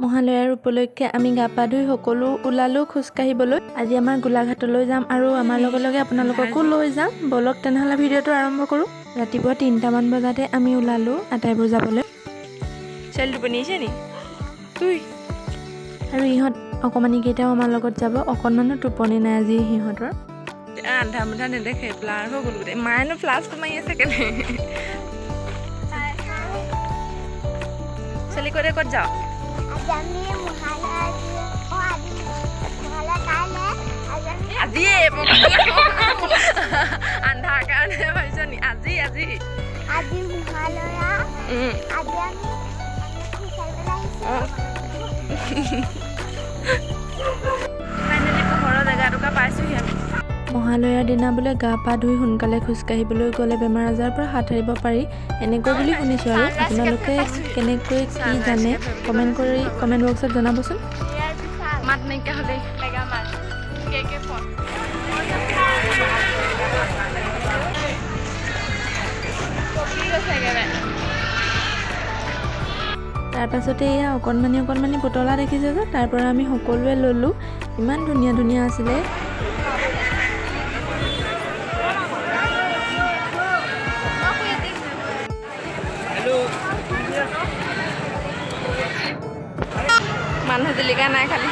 মহালয়াৰ উপলক্ষে আমি গা পা ধুই সকলো ওলালো খোজকাঢ়িবলৈ। আজি আমাৰ গোলাঘাটলৈ যাম আৰু আমাৰ লগে লগে আপোনালোককো লৈ যাম। বলক তেনেহ'লে ভিডিঅ'টো আৰম্ভ কৰোঁ। ৰাতিপুৱা 3টামান বজাতে আমি ওলালোঁ আটাইবোৰ যাবলৈ। চেলটো বনিছে নি তুই আৰু ইহঁত অকণমানিকেইটাও আমাৰ লগত যাব। অকণমানো টোপনি নাই আজি সিহঁতৰ। আন্ধা মুন্ধা নেদেখে ব্লাৰ হৈ গ'ল গোটেই। মায়েনো ফ্লাছটো মাৰি আছে কেনে চেলি ক'ত ক'ত যাওঁ আজিয়ে আন্ধাৰ কাৰণে ভাবিছ নি আজি আজি আজি মহালয়া আজি আমি ফাইনেলি পোহৰৰ জেগাটুকুৰা পাইছোঁহি আমি। মহালয়াৰ দিনা বোলে গা পা ধুই সোনকালে খোজকাঢ়িবলৈ গ'লে বেমাৰ আজাৰৰ পৰা হাত সাৰিব পাৰি এনেকৈ বুলি শুনিছোঁ। আৰু আপোনালোকে কেনেকৈ কি জানে কমেণ্ট বক্সত জনাবচোন। মাত নাইকিয়া হ'লেই মেগা মাত কে ফোন তাৰপাছতে এয়া অকণমানি পুতলা দেখিছে যে তাৰ পৰা আমি সকলোৱে ল'লোঁ। ইমান ধুনীয়া ধুনীয়া আছিলে। মানুহ জিলিকা নাই খালি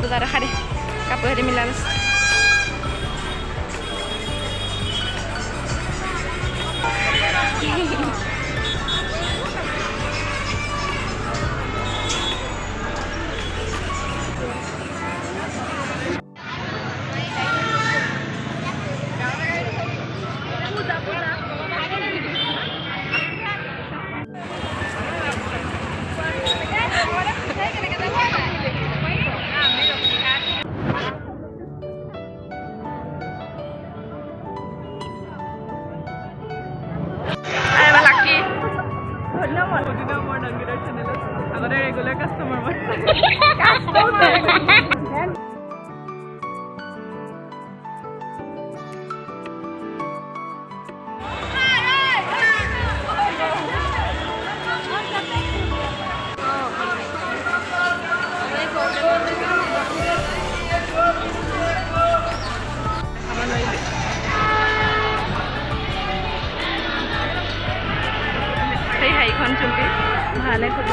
পূজা দেখা দে কাপোৰ হেৰি মিলা লৈছে। আগতে ৰেগুলাৰ কাষ্টমাৰ সেই হাইখন চুম্পি ভালে খুব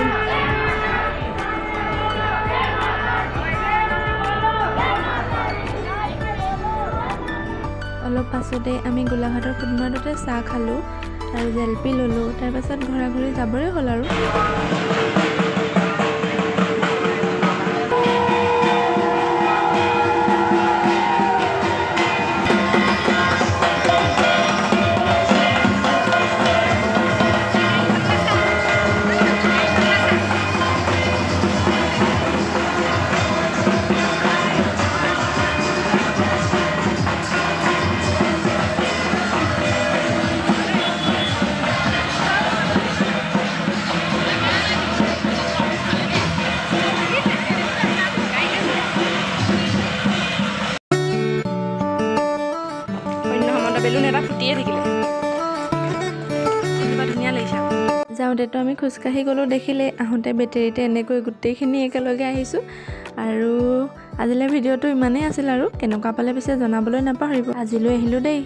অলপ পাছতে আমি গোলাঘাটৰ ফুটমাৰ্টতে চাহ খালোঁ আৰু জেলপি ল'লোঁ। তাৰপাছত ঘৰা ঘৰি যাবৰে হ'ল আৰু। বেলুন এটা ফুটিয়ে থাকিলে ধুনীয়া লাগিছে। যাওঁতেতো আমি খোজকাঢ়ি গ'লোঁ দেখিলে, আহোঁতে বেটেৰীতে এনেকৈ গোটেইখিনি একেলগে আহিছোঁ। আৰু আজিলৈ ভিডিঅ'টো ইমানেই আছিল আৰু কেনেকুৱা পালে পিছে জনাবলৈ নাপাহৰিব। আজিলৈ আহিলোঁ দেই।